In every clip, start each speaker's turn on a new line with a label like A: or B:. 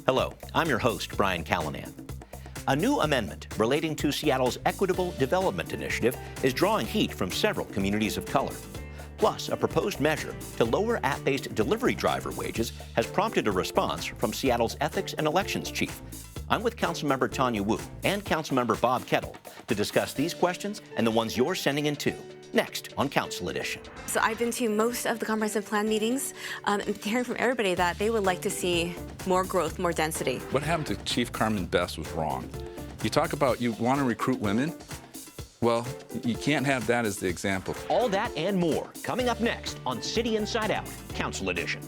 A: Hello, I'm your host, Brian Callanan. A new amendment relating to Seattle's Equitable Development Initiative is drawing heat from several communities of color. Plus, a proposed measure to lower app-based delivery driver wages has prompted a response from Seattle's Ethics and Elections Chief. I'm with Councilmember Tanya Woo and Councilmember Bob Kettle to discuss these questions and the ones you're sending in too. Next on Council Edition.
B: So I've been to most of the comprehensive plan meetings and hearing from everybody that they would like to see more growth, more density.
C: What happened to Chief Carmen Best was wrong. You talk about you want to recruit women. Well, you can't have that as the example.
A: All that and more coming up next on City Inside Out, Council Edition.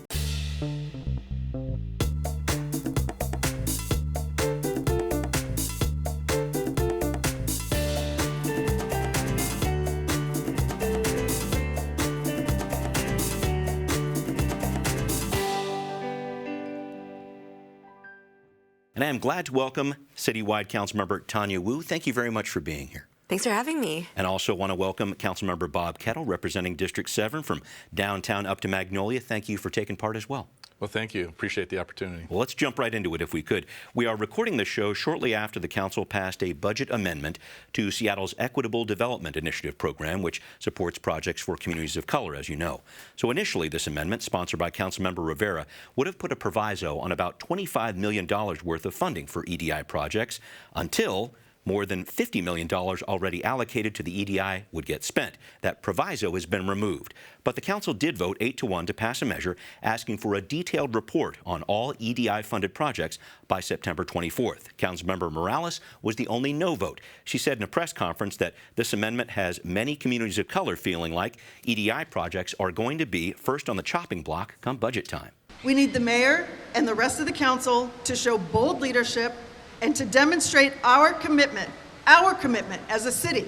A: And I am glad to welcome Citywide Councilmember Tanya Woo. Thank you very much for being here.
B: Thanks for having me.
A: And also want to welcome Councilmember Bob Kettle, representing District 7 from downtown up to Magnolia. Thank you for taking part as well.
C: Well, thank you. Appreciate the opportunity.
A: Well, let's jump right into it if we could. We are recording this show shortly after the council passed a budget amendment to Seattle's Equitable Development Initiative program, which supports projects for communities of color, as you know. So initially, this amendment, sponsored by Councilmember Rivera, would have put a proviso on about $25 million worth of funding for EDI projects until more than $50 million already allocated to the EDI would get spent. That proviso has been removed. But the council did vote 8-1 to pass a measure asking for a detailed report on all EDI-funded projects by September 24th. Councilmember Morales was the only no vote. She said in a press conference that this amendment has many communities of color feeling like EDI projects are going to be first on the chopping block come budget time.
D: We need the mayor and the rest of the council to show bold leadership and to demonstrate our commitment as a city,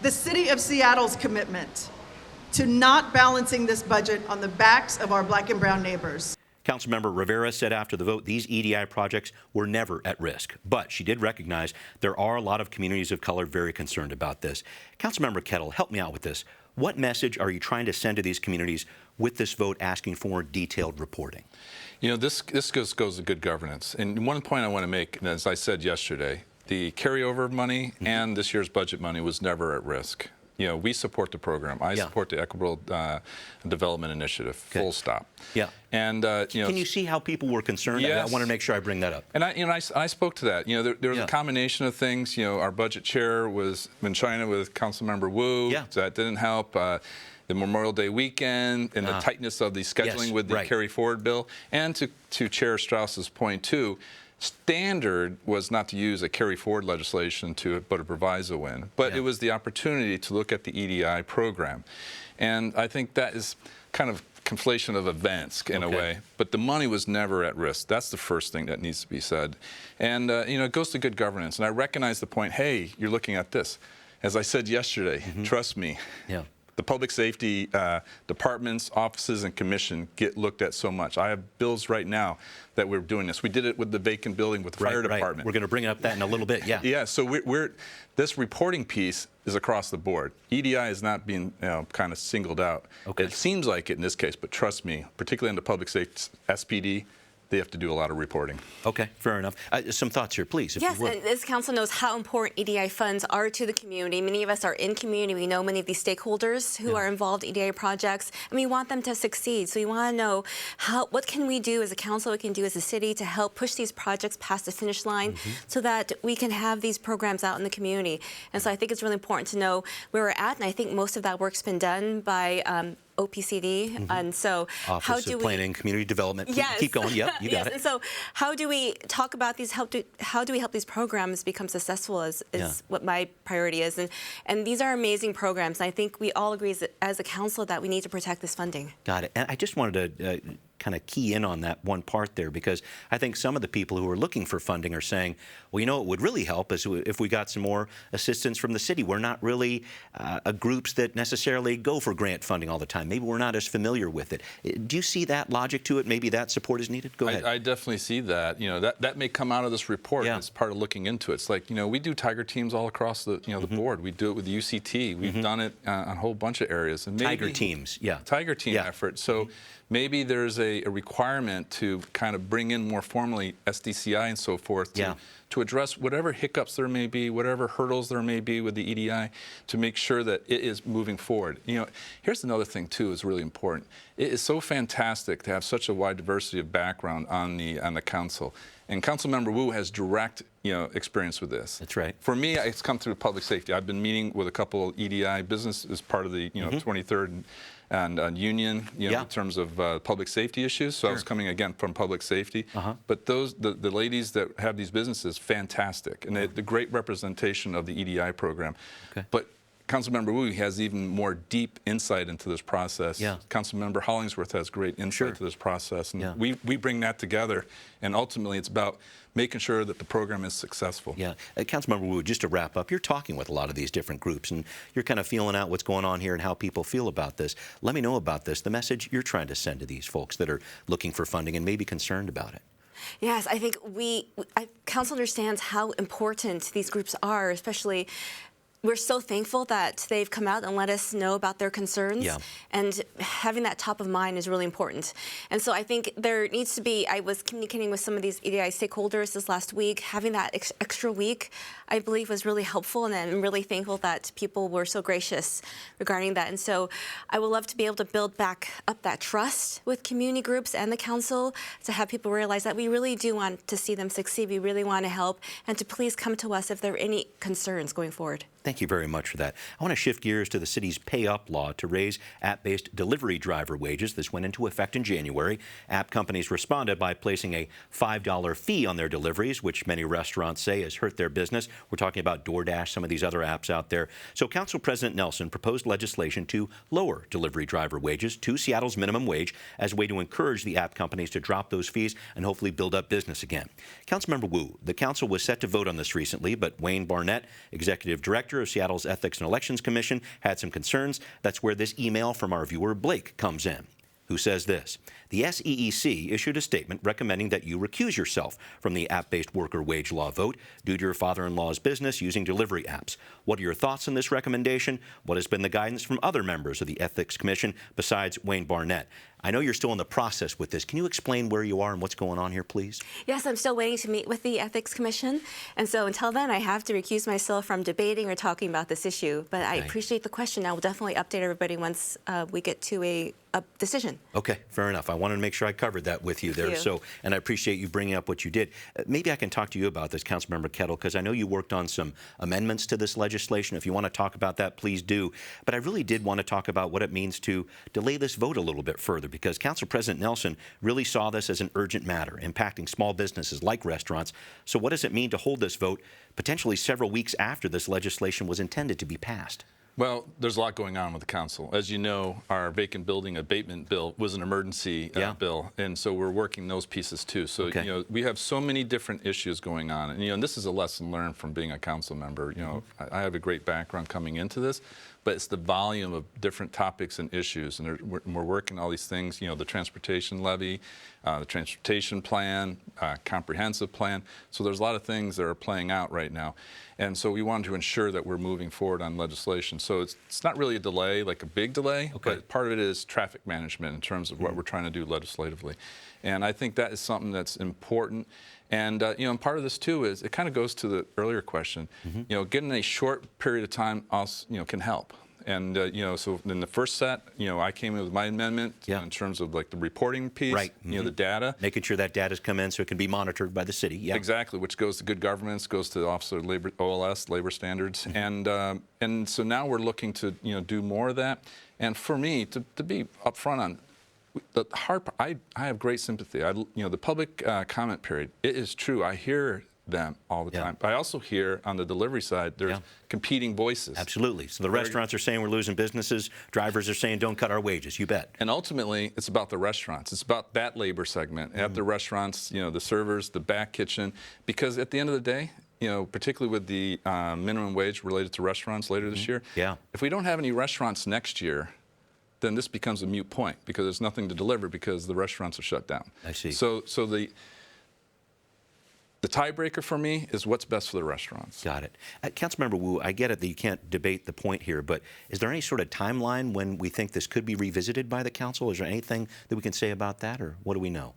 D: the city of Seattle's commitment to not balancing this budget on the backs of our black and brown neighbors.
A: Councilmember Rivera said after the vote these EDI projects were never at risk, but she did recognize there are a lot of communities of color very concerned about this. Councilmember Kettle, help me out with this. What message are you trying to send to these communities with this vote asking for detailed reporting?
C: You know, this goes to good governance. And one point I want to make, as I said yesterday, the carryover money and this year's budget money was never at risk. You know, we support the program. I support the Equitable Development Initiative, full stop.
A: Yeah.
C: And, you know,
A: can you see how people were concerned?
C: Yes.
A: I want to make sure I bring that up.
C: And I spoke to that. You know, there was a combination of things. You know, our budget chair was in China with Councilmember Woo.
A: Yeah.
C: So that didn't help. The Memorial Day weekend and the tightness of the scheduling with the carry forward bill. And to Chair Strauss's point, too, standard was not to use a carry forward legislation to put a proviso in, but it was the opportunity to look at the EDI program. And I think that is kind of conflation of events in a way, but the money was never at risk. That's the first thing that needs to be said. And, you know, it goes to good governance. And I recognize the point, hey, you're looking at this. As I said yesterday, trust me. Yeah. The public safety departments, offices, and commission get looked at so much. I have bills right now that we're doing this. We did it with the vacant building with the fire department.
A: We're going to bring up that in a little bit,
C: Yeah, so this reporting piece is across the board. EDI is not being kind of singled out. It seems like it in this case, but trust me, particularly in the public safety, SPD, they have to do a lot of reporting.
A: Okay, fair enough. Some thoughts here, please, if
B: yes,
A: you would.
B: and this council knows how important EDI funds are to the community. Many of us are in community. We know many of these stakeholders who are involved in EDI projects, and we want them to succeed. So we want to know what can we do as a council, what we can do as a city to help push these projects past the finish line so that we can have these programs out in the community. And so I think it's really important to know where we're at, and I think most of that work's been done by OPCD, and so
A: Office
B: how do
A: of Planning, Community Development. Keep going. Yep, you got it.
B: And so how do we talk about these? How do we help these programs become successful? Is what my priority is, and these are amazing programs. And I think we all agree as a council that we need to protect this funding.
A: Got it. And I just wanted to kind of key in on that one part there, because I think some of the people who are looking for funding are saying, well, you know, it would really help is if we got some more assistance from the city. We're not really groups that necessarily go for grant funding all the time. Maybe we're not as familiar with it. Do you see that logic to it? Maybe that support is needed? Go ahead.
C: I definitely see that. You know, that may come out of this report as part of looking into it. It's like, you know, we do tiger teams all across the, the board. We do it with the UCT. We've done it on a whole bunch of areas. And maybe,
A: tiger teams,
C: tiger team effort. So maybe there's a a requirement to kind of bring in more formally SDCI and so forth to address whatever hiccups there may be, whatever hurdles there may be with the EDI, to make sure that it is moving forward. You know, here's another thing too is really important. It is so fantastic to have such a wide diversity of background on the council. And Councilmember Woo has direct, experience with this.
A: That's right.
C: For me, it's come through public safety. I've been meeting with a couple of EDI business as part of the, 23rd and union, in terms of public safety issues. So I was coming again from public safety. But the ladies that have these businesses, fantastic, and the great representation of the EDI program.
A: Okay.
C: But Councilmember Woo has even more deep insight into this process. Councilmember Hollingsworth has great insight to this process. And we bring that together, and ultimately it's about making sure that the program is successful.
A: Councilmember Woo, just to wrap up, you're talking with a lot of these different groups, and you're kind of feeling out what's going on here and how people feel about this. Let me know about this, the message you're trying to send to these folks that are looking for funding and maybe concerned about it.
B: Yes, I think Council understands how important these groups are, especially. We're so thankful that they've come out and let us know about their concerns, and having that top of mind is really important. And so I think there needs to be, I was communicating with some of these EDI stakeholders this last week, having that extra week, I believe, was really helpful, and I'm really thankful that people were so gracious regarding that. And so I would love to be able to build back up that trust with community groups and the council, to have people realize that we really do want to see them succeed, we really want to help, and to please come to us if there are any concerns going forward.
A: Thank you very much for that. I want to shift gears to the city's Pay Up law to raise app-based delivery driver wages. This went into effect in January. App companies responded by placing a $5 fee on their deliveries, which many restaurants say has hurt their business. We're talking about DoorDash, some of these other apps out there. So Council President Nelson proposed legislation to lower delivery driver wages to Seattle's minimum wage as a way to encourage the app companies to drop those fees and hopefully build up business again. Councilmember Woo, the council was set to vote on this recently, but Wayne Barnett, executive director of Seattle's Ethics and Elections Commission, had some concerns. That's where this email from our viewer Blake comes in, who says this: the SEEC issued a statement recommending that you recuse yourself from the app-based worker wage law vote due to your father-in-law's business using delivery apps. What are your thoughts on this recommendation? What has been the guidance from other members of the Ethics Commission besides Wayne Barnett? I know you're still in the process with this. Can you explain where you are and what's going on here, please? Yes,
B: I'm still waiting to meet with the Ethics Commission. And so until then, I have to recuse myself from debating or talking about this issue. But I appreciate the question. I will definitely update everybody once we get to a decision.
A: Okay, fair enough. I wanted to make sure I covered that with you there.
B: Thank you.
A: And I appreciate you bringing up what you did. Maybe I can talk to you about this, Councilmember Kettle, because I know you worked on some amendments to this legislation. If you want to talk about that, please do. But I really did want to talk about what it means to delay this vote a little bit further, because Council President Nelson really saw this as an urgent matter, impacting small businesses like restaurants. So what does it mean to hold this vote potentially several weeks after this legislation was intended to be passed?
C: Well, there's a lot going on with the council. As you know, our vacant building abatement bill was an emergency bill, and so we're working those pieces too. So we have so many different issues going on, and this is a lesson learned from being a council member. I have a great background coming into this, but it's the volume of different topics and issues, and we're working all these things. The transportation levy, the transportation plan, comprehensive plan. So there's a lot of things that are playing out right now. And so we wanted to ensure that we're moving forward on legislation. So it's not really a delay, like a big delay, but part of it is traffic management in terms of what we're trying to do legislatively. And I think that is something that's important. And and part of this too is it kind of goes to the earlier question. Getting a short period of time also can help. And so in the first set, I came in with my amendment in terms of like the reporting piece, the data,
A: making sure that data's come in so it can be monitored by the city.
C: Exactly, which goes to good governance, goes to the Office of Labor, OLS, labor standards, and so now we're looking to do more of that. And for me, to be upfront on the hard part, I have great sympathy. The public comment period. It is true. I hear them all the time. But I also hear on the delivery side, there's competing voices.
A: Absolutely. So the restaurants are saying we're losing businesses. Drivers are saying don't cut our wages. You bet.
C: And ultimately, it's about the restaurants. It's about that labor segment at the restaurants, the servers, the back kitchen. Because at the end of the day, particularly with the minimum wage related to restaurants later this year, if we don't have any restaurants next year, then this becomes a moot point because there's nothing to deliver because the restaurants are shut down.
A: I see.
C: So the The tiebreaker for me is what's best for the restaurants.
A: Got it. Councilmember Woo, I get it that you can't debate the point here, but is there any sort of timeline when we think this could be revisited by the council? Is there anything that we can say about that, or what do we know?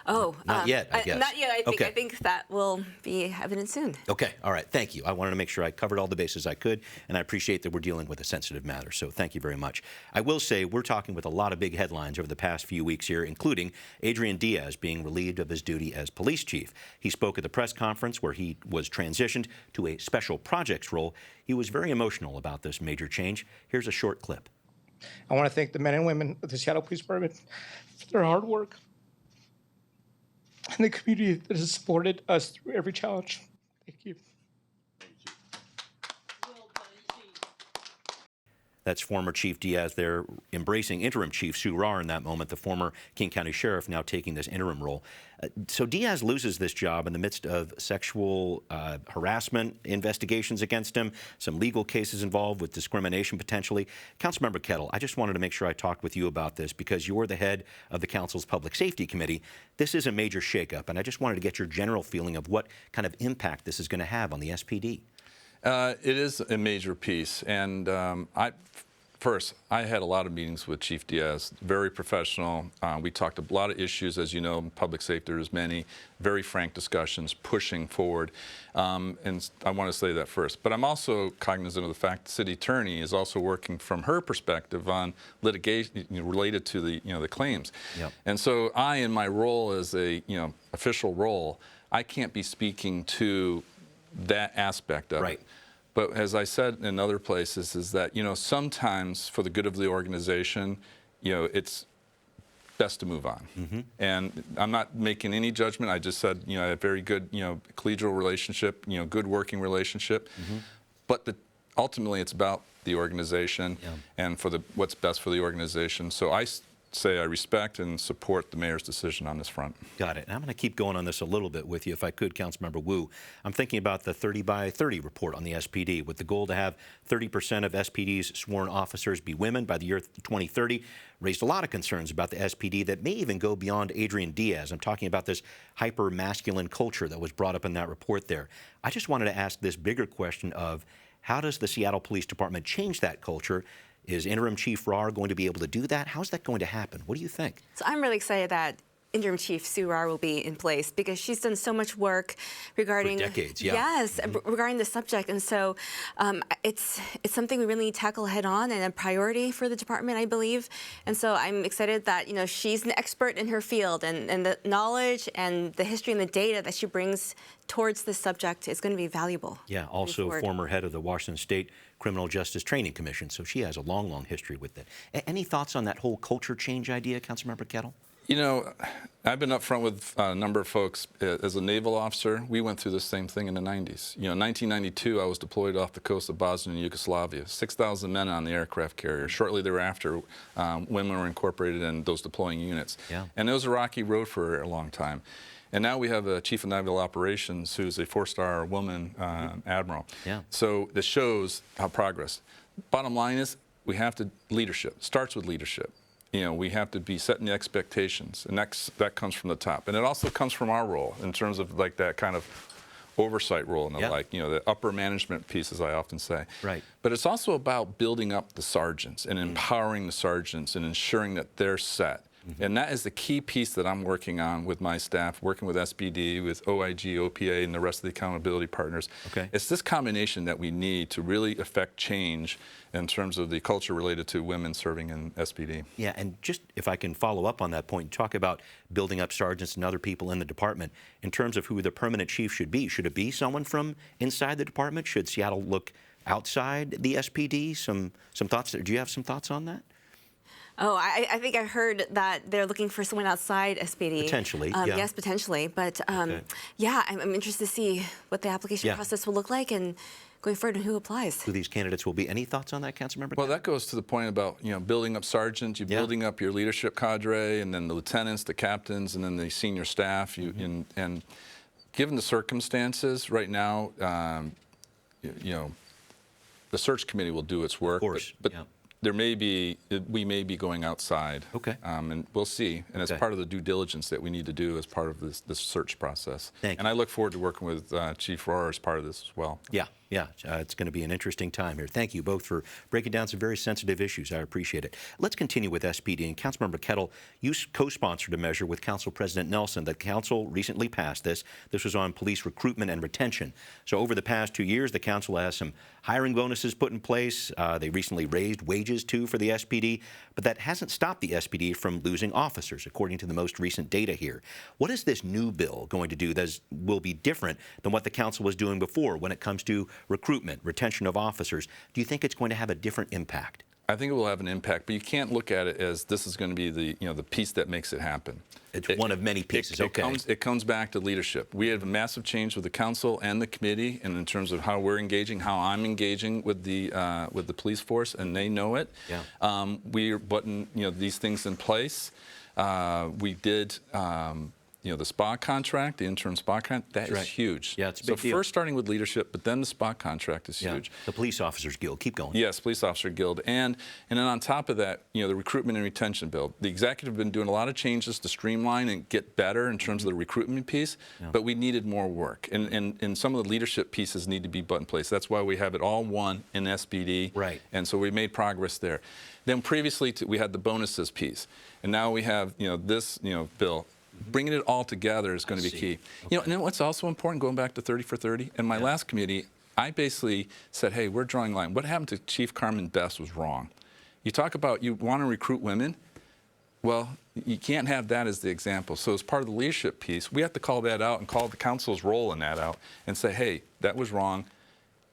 B: Oh,
A: not yet, I guess.
B: Not yet.
A: Okay.
B: I think that will be evident soon.
A: Okay, all right, thank you. I wanted to make sure I covered all the bases I could, and I appreciate that we're dealing with a sensitive matter, so thank you very much. I will say we're talking with a lot of big headlines over the past few weeks here, including Adrian Diaz being relieved of his duty as police chief. He spoke at the press conference where he was transitioned to a special projects role. He was very emotional about this major change. Here's a short clip.
E: I want to thank the men and women of the Seattle Police Department for their hard work and the community that has supported us through every challenge. Thank you.
A: That's former Chief Diaz there embracing interim Chief Sue Rahr in that moment, the former King County Sheriff now taking this interim role. So Diaz loses this job in the midst of sexual harassment investigations against him, some legal cases involved with discrimination potentially. Councilmember Kettle, I just wanted to make sure I talked with you about this because you're the head of the Council's Public Safety Committee. This is a major shakeup, and I just wanted to get your general feeling of what kind of impact this is going to have on the SPD.
C: It is a major piece, and I had a lot of meetings with Chief Diaz, very professional. We talked a lot of issues, as you know, in public safety there's many, very frank discussions, pushing forward, and I want to say that first. But I'm also cognizant of the fact the city attorney is also working from her perspective on litigation related to the claims.
A: Yep.
C: And so I, in my role as a official role, I can't be speaking to that aspect of it. But as I said in other places, is that sometimes for the good of the organization, it's best to move on. Mm-hmm. And I'm not making any judgment. I just said a very good collegial relationship, good working relationship. Mm-hmm. But ultimately, it's about the organization and for what's best for the organization. So I say I respect and support the mayor's decision on this front.
A: Got it. And I'm going to keep going on this a little bit with you, if I could, Councilmember Woo. I'm thinking about the 30 by 30 report on the SPD, with the goal to have 30% of SPD's sworn officers be women by the year 2030. Raised a lot of concerns about the SPD that may even go beyond Adrian Diaz. I'm talking about this hyper-masculine culture that was brought up in that report there. I just wanted to ask this bigger question of how does the Seattle Police Department change that culture? Is interim Chief Rahr going to be able to do that? How's that going to happen? What do you think?
B: So I'm really excited that interim Chief Sue Rahr will be in place because she's done so much work regarding
A: for decades, yeah.
B: Yes, regarding the subject, and so it's something we really need to tackle head on and a priority for the department, I believe. And so I'm excited that she's an expert in her field, and the knowledge and the history and the data that she brings towards this subject is going to be valuable.
A: Yeah, also former head of the Washington State Criminal Justice Training Commission, so she has a long history with it. Any thoughts on that whole culture change idea, Councilmember Kettle?
C: I've been up front with a number of folks. As a naval officer, we went through the same thing in the 90s. In 1992, I was deployed off the coast of Bosnia and Yugoslavia, 6,000 men on the aircraft carrier. Shortly thereafter, women were incorporated in those deploying units. Yeah. And it was a rocky road for a long time. And now we have a chief of naval operations who's a 4-star woman admiral. Yeah. So this shows how progress. Bottom line is, we have to leadership. Starts with leadership. We have to be setting the expectations, and that comes from the top. And it also comes from our role in terms of like that kind of oversight role and the upper management piece, as I often say. Right. But it's also about building up the sergeants and empowering the sergeants and ensuring that they're set. Mm-hmm. And that is the key piece that I'm working on with my staff, working with SPD, with OIG, OPA, and the rest of the accountability partners. Okay. It's this combination that we need to really affect change in terms of the culture related to women serving in SPD. Yeah, and just if I can follow up on that point, talk about building up sergeants and other people in the department. In terms of who the permanent chief should it be someone from inside the department? Should Seattle look outside the SPD? Some thoughts? Do you have some thoughts on that?
B: Oh, I think I heard that they're looking for someone outside SPD.
A: Potentially, yeah.
B: Yes, potentially. But yeah, I'm interested to see what the application process will look like and going forward and who applies. Who
A: these candidates will be. Any thoughts on that, Councilmember?
C: Well, that goes to the point about building up sergeants, building up your leadership cadre, and then the lieutenants, the captains, and then the senior staff. And given the circumstances right now, the search committee will do its work.
A: Of course.
C: But we may be going outside.
A: Okay.
C: And we'll see. And it's part of the due diligence that we need to do as part of this search process.
A: Thank you.
C: And I look forward to working with Chief Rohrer as part of this as well.
A: Yeah. It's going to be an interesting time here. Thank you both for breaking down some very sensitive issues. I appreciate it. Let's continue with SPD. And Councilmember Kettle, you co-sponsored a measure with Council President Nelson. The Council recently passed this. This was on police recruitment and retention. So over the past 2 years, the Council has some hiring bonuses put in place. They recently raised wages, too, for the SPD. But that hasn't stopped the SPD from losing officers, according to the most recent data here. What is this new bill going to do that will be different than what the Council was doing before when it comes to recruitment, retention of officers? Do you think it's going to have a different impact?
C: I think it will have an impact, but you can't look at it as this is going to be the piece that makes it happen.
A: It's one of many pieces.
C: It comes back to leadership. We have a massive change with the council and the committee, and in terms of how we're engaging, how I'm engaging with the police force, and they know it.
A: Yeah.
C: We're putting these things in place. We did. The SPA contract, the interim SPA contract, that is huge.
A: Yeah, it's a big deal.
C: First starting with leadership, but then the SPA contract is huge.
A: The Police Officers Guild, keep going.
C: Yes, Police Officer Guild. And then on top of that, the recruitment and retention bill. The executive have been doing a lot of changes to streamline and get better in terms of the recruitment piece, but we needed more work. And some of the leadership pieces need to be put in place. That's why we have it all one in SPD.
A: Right.
C: And so we made progress there. Then previously we had the bonuses piece. And now we have, this, bill. Bringing it all together is going to be key. And then what's also important, going back to 30 for 30, in my last committee, I basically said, hey, we're drawing a line. What happened to Chief Carmen Best was wrong. You talk about you want to recruit women. Well, you can't have that as the example. So as part of the leadership piece, we have to call that out and call the council's role in that out and say, hey, that was wrong.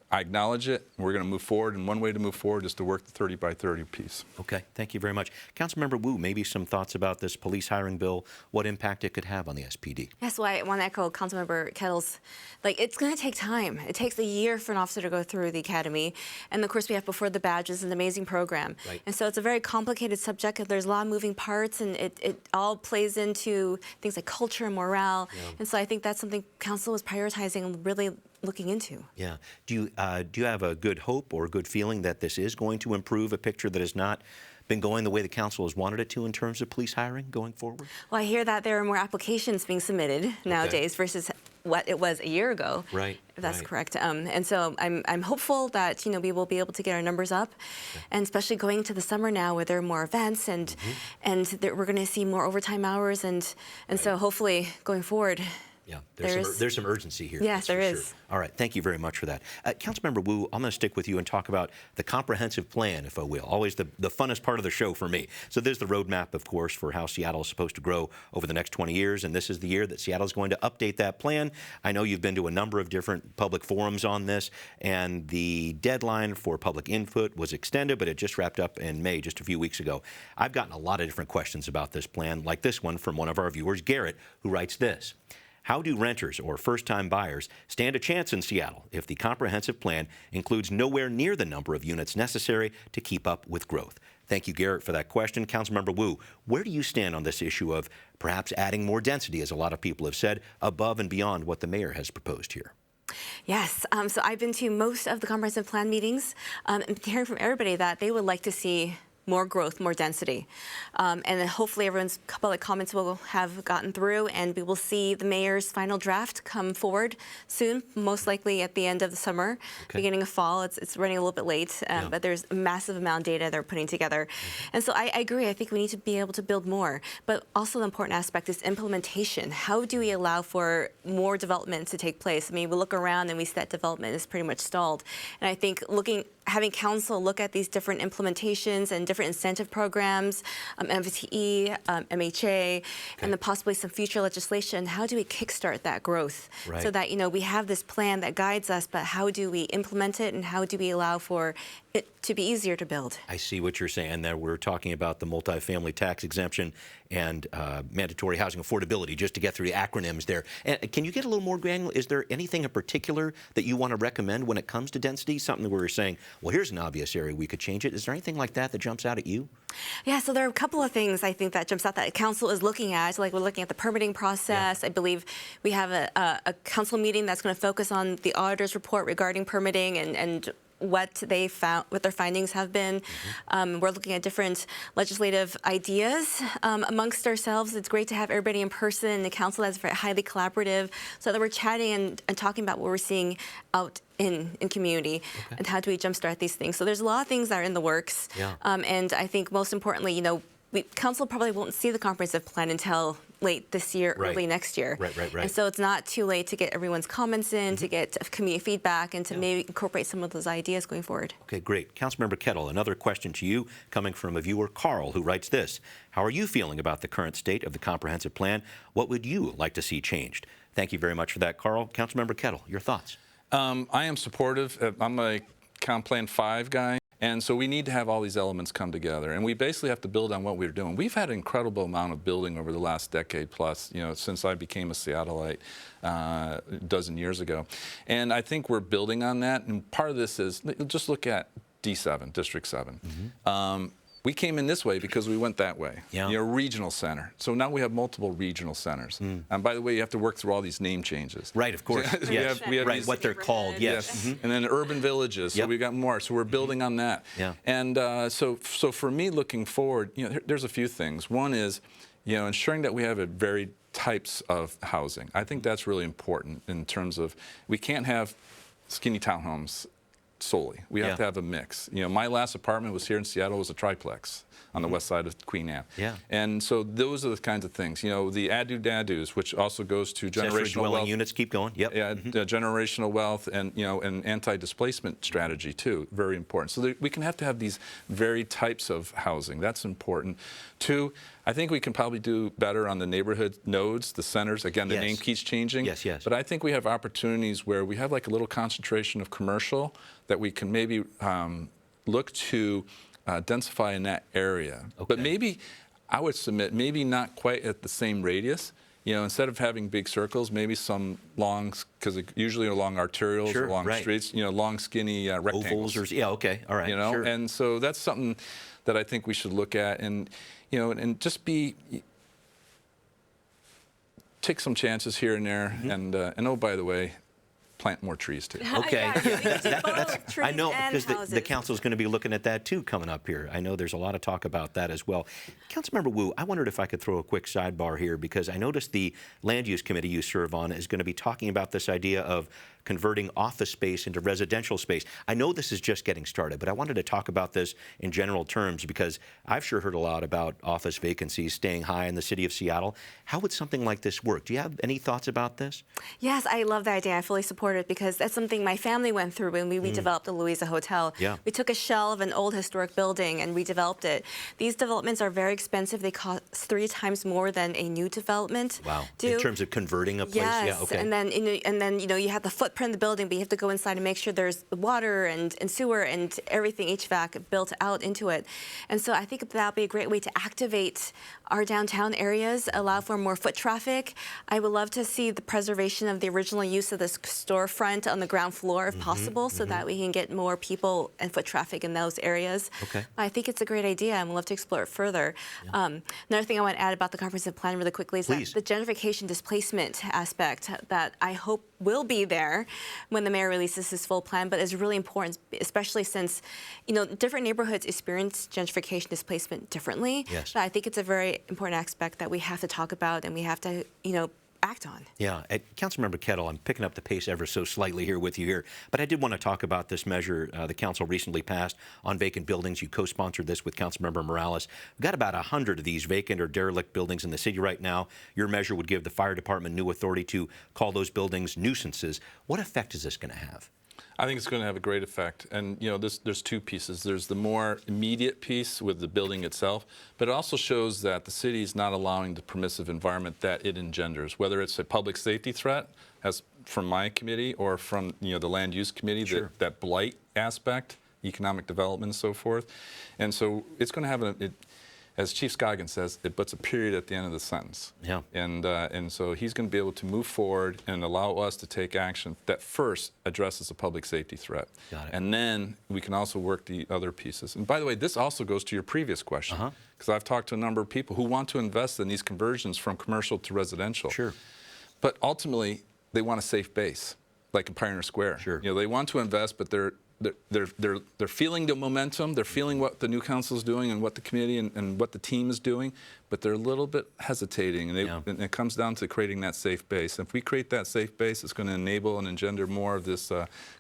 C: I acknowledge it. We're going to move forward, and one way to move forward is to work the 30 by 30 piece.
A: Okay, thank you very much. Councilmember Woo, maybe some thoughts about this police hiring bill, what impact it could have on the SPD.
B: Yes, well, I want to echo Councilmember Kettle's. It's going to take time. It takes a year for an officer to go through the academy, and of course we have before the badges, an amazing program.
A: Right.
B: And so it's a very complicated subject. There's a lot of moving parts, and it all plays into things like culture and morale. Yeah. And so I think that's something Council is prioritizing and really looking into.
A: Yeah. Do you have a good hope or a good feeling that this is going to improve a picture that has not been going the way the council has wanted it to in terms of police hiring going forward?
B: Well, I hear that there are more applications being submitted nowadays versus what it was a year ago.
A: Right.
B: If that's correct. And so I'm hopeful that we will be able to get our numbers up, and especially going into the summer now where there are more events and we're going to see more overtime hours and so hopefully going forward.
A: Yeah, there's some urgency here.
B: Yes, there is.
A: Sure. All right, thank you very much for that. Councilmember Woo, I'm going to stick with you and talk about the comprehensive plan, if I will. Always the funnest part of the show for me. So there's the roadmap, of course, for how Seattle is supposed to grow over the next 20 years, and this is the year that Seattle is going to update that plan. I know you've been to a number of different public forums on this, and the deadline for public input was extended, but it just wrapped up in May, just a few weeks ago. I've gotten a lot of different questions about this plan, like this one from one of our viewers, Garrett, who writes this. How do renters or first-time buyers stand a chance in Seattle if the comprehensive plan includes nowhere near the number of units necessary to keep up with growth? Thank you, Garrett, for that question. Councilmember Woo, where do you stand on this issue of perhaps adding more density, as a lot of people have said, above and beyond what the mayor has proposed here?
B: Yes, so I've been to most of the comprehensive plan meetings and hearing from everybody that they would like to see more growth, more density. And then hopefully everyone's public comments will have gotten through and we will see the mayor's final draft come forward soon, most likely at the end of the summer, beginning of fall. It's running a little bit late, but there's a massive amount of data they're putting together. And so I agree, I think we need to be able to build more, but also the important aspect is implementation. How do we allow for more development to take place? I mean, we look around and we see that development is pretty much stalled. And I think having council look at these different implementations and different incentive programs, MVTE, MHA, and then possibly some future legislation, how do we kickstart that growth so that, we have this plan that guides us, but how do we implement it and how do we allow for it to be easier to build? I
A: see what you're saying there. We're talking about the multifamily tax exemption and mandatory housing affordability, just to get through the acronyms there. And can you get a little more granular? Is there anything in particular that you want to recommend when it comes to density? Something where we're saying, well, here's an obvious area we could change it. Is there anything like that jumps out at you?
B: Yeah, so there are a couple of things I think that jumps out that council is looking at. Like we're looking at the permitting process. I believe we have a council meeting that's going to focus on the auditor's report regarding permitting and what they found, what their findings have been. We're looking at different legislative ideas amongst ourselves. It's great to have everybody in person. The council is very highly collaborative, so that we're chatting and talking about what we're seeing out in community and how do we jumpstart these things. So there's a lot of things that are in the works. And I think most importantly, you know, council probably won't see the comprehensive plan until late this year, early next year. And so it's not too late to get everyone's comments in, to get community feedback, and to maybe incorporate some of those ideas going forward. Okay,
A: great. Councilmember Kettle, another question to you coming from a viewer, Carl, who writes this. How are you feeling about the current state of the comprehensive plan? What would you like to see changed? Thank you very much for that, Carl. Councilmember Kettle, your thoughts?
C: I am supportive. I'm a Comp Plan 5 guy. And so we need to have all these elements come together, and we basically have to build on what we're doing. We've had an incredible amount of building over the last decade plus, you know, since I became a Seattleite a dozen years ago. And I think we're building on that, and part of this is, just look at D7, District 7. We came in this way because we went that way. You know, regional center. So now we have multiple regional centers. And by the way, you have to work through all these name changes.
A: Right, of course.
C: we have
A: these, what they're called,
C: And then urban villages. So we've got more. So we're building on that. And so for me, looking forward, you know, there's a few things. One is, you know, ensuring that we have a varied types of housing. I think that's really important in terms of, we can't have skinny townhomes solely. We have to have a mix. You know, my last apartment was here in Seattle, was a triplex on the west side of Queen Anne. And so those are the kinds of things. You know, the addu-daddus, which also goes to generational wealth.
A: Units, keep going.
C: Generational wealth, and you know, an anti-displacement strategy too, very important. So we can have to have these varied types of housing. That's important. Two, I think we can probably do better on the neighborhood nodes, the centers. Again, the name keeps changing. But I think we have opportunities where we have like a little concentration of commercial that we can maybe look to densify in that area. But maybe, I would submit, maybe not quite at the same radius. You know, instead of having big circles, maybe some long, because usually along arterials, along streets, you know, long, skinny rectangles.
A: Ovals, or, all right.
C: You know, and so that's something that I think we should look at, and you know, and just take some chances here and there, and oh, by the way, plant more trees too.
A: I know, because the council is going to be looking at that too coming up here. I know there's a lot of talk about that as well. Councilmember Woo, I wondered if I could throw a quick sidebar here, because I noticed the land use committee you serve on is going to be talking about this idea of converting office space into residential space. I know this is just getting started, but I wanted to talk about this in general terms, because I've sure heard a lot about office vacancies staying high in the city of Seattle. How would something like this work? Do you have any thoughts about this?
B: Yes, I love that idea. I fully support it, because that's something my family went through when we redeveloped the Louisa Hotel. We took a shell of an old historic building and redeveloped it. These developments are very expensive. They cost 3 times more than a new development.
A: In terms of converting a place?
B: And then you know, you have the footprint of the building, but you have to go inside and make sure there's water and sewer and everything, HVAC, built out into it. And so I think that'll be a great way to activate our downtown areas, allow for more foot traffic. I would love to see the preservation of the original use of this storefront on the ground floor, if possible, so that we can get more people and foot traffic in those areas. I think it's a great idea, and we'd love to explore it further. Another thing I want to add about the comprehensive plan really quickly is that the gentrification displacement aspect that I hope will be there when the mayor releases his full plan, but is really important, especially since, you know, different neighborhoods experience gentrification displacement differently. So I think it's a very important aspect that we have to talk about, and we have to, you know, act on.
A: Councilmember Kettle, I'm picking up the pace ever so slightly here with you here, but I did want to talk about this measure the council recently passed on vacant buildings. You co-sponsored this with Councilmember Morales. We've got about 100 of these vacant or derelict buildings in the city right now. Your measure would give the fire department new authority to call those buildings nuisances. What effect is this going to have?
C: I think it's going to have a great effect. And, you know, there's 2 pieces. There's the more immediate piece with the building itself, but it also shows that the city is not allowing the permissive environment that it engenders, whether it's a public safety threat, as from my committee, or from, you know, the land use committee, that blight aspect, economic development and so forth. And so it's going to have as Chief Scoggin says, it puts a period at the end of the sentence. And so he's going to be able to move forward and allow us to take action that first addresses a public safety threat. And then we can also work the other pieces. And by the way, this also goes to your previous question, because I've talked to a number of people who want to invest in these conversions from commercial to residential. But ultimately, they want a safe base, like in Pioneer Square. You know, they want to invest, but they're feeling the momentum. They're feeling what the new council is doing and what the committee and what the team is doing, but they're a little bit hesitating. And it comes down to creating that safe base. If we create that safe base, it's going to enable and engender more of this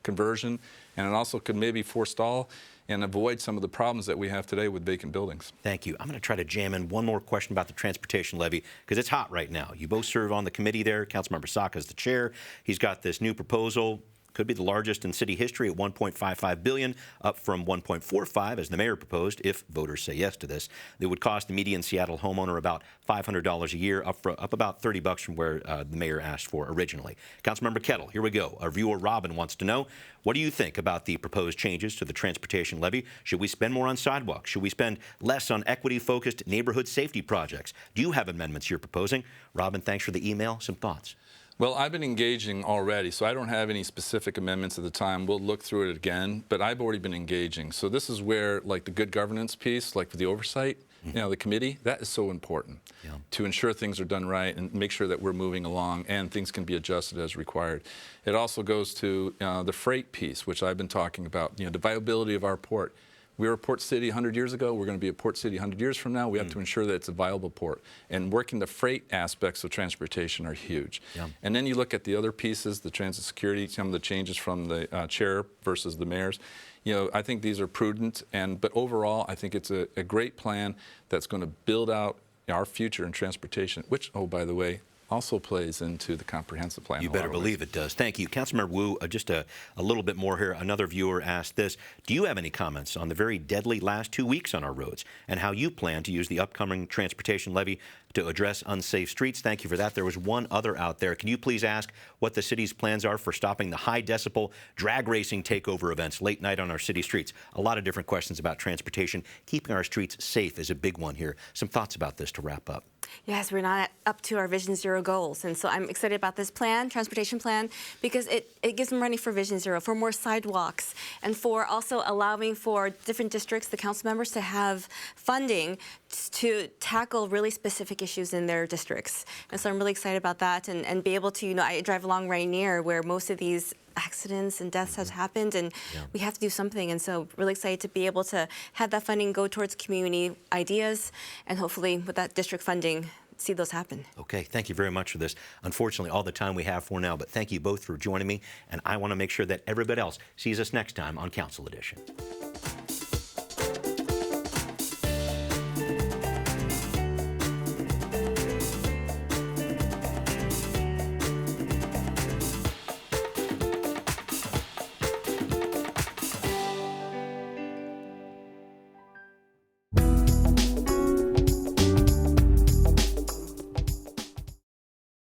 C: conversion, and it also could maybe forestall and avoid some of the problems that we have today with vacant buildings.
A: Thank you. I'm going to try to jam in one more question about the transportation levy, because it's hot right now. You both serve on the committee there. Councilmember Saka is the chair. He's got this new proposal. Could be the largest in city history at $1.55 billion, up from $1.45 as the mayor proposed, if voters say yes to this. It would cost the median Seattle homeowner about $500 a year, up about $30 from where the mayor asked for originally. Councilmember Kettle, here we go. Our viewer Robin wants to know, what do you think about the proposed changes to the transportation levy? Should we spend more on sidewalks? Should we spend less on equity-focused neighborhood safety projects? Do you have amendments you're proposing? Robin, thanks for the email. Some thoughts?
C: Well, I've been engaging already, so I don't have any specific amendments at the time. We'll look through it again, but I've already been engaging. So this is where, like the good governance piece, like for the oversight, the committee, that is so important to ensure things are done right and make sure that we're moving along and things can be adjusted as required. It also goes to the freight piece, which I've been talking about, the viability of our port. We were a port city 100 years ago. We're going to be a port city 100 years from now. We have to ensure that it's a viable port. And working the freight aspects of transportation are huge. And then you look at the other pieces, the transit security, some of the changes from the chair versus the mayors. I think these are prudent, but overall, I think it's a great plan that's going to build out our future in transportation, which, oh, by the way, also plays into the comprehensive plan.
A: You better believe it does. Thank you. Councilmember Woo, just a little bit more here. Another viewer asked this. Do you have any comments on the very deadly last 2 weeks on our roads and how you plan to use the upcoming transportation levy to address unsafe streets? Thank you for that. There was one other out there. Can you please ask what the city's plans are for stopping the high decibel drag racing takeover events late night on our city streets? A lot of different questions about transportation. Keeping our streets safe is a big one here. Some thoughts about this to wrap up.
B: Yes, we're not up to our Vision Zero goals. And so I'm excited about this plan, transportation plan, because it gives them money for Vision Zero, for more sidewalks, and for also allowing for different districts, the council members, to have funding to tackle really specific issues in their districts. And so I'm really excited about that and be able to, I drive along right near where most of these accidents and deaths has happened, and we have to do something. And so really excited to be able to have that funding go towards community ideas, and hopefully with that district funding, see those happen.
A: Okay, thank you very much for this. Unfortunately, all the time we have for now, but thank you both for joining me, and I want to make sure that everybody else sees us next time on Council Edition.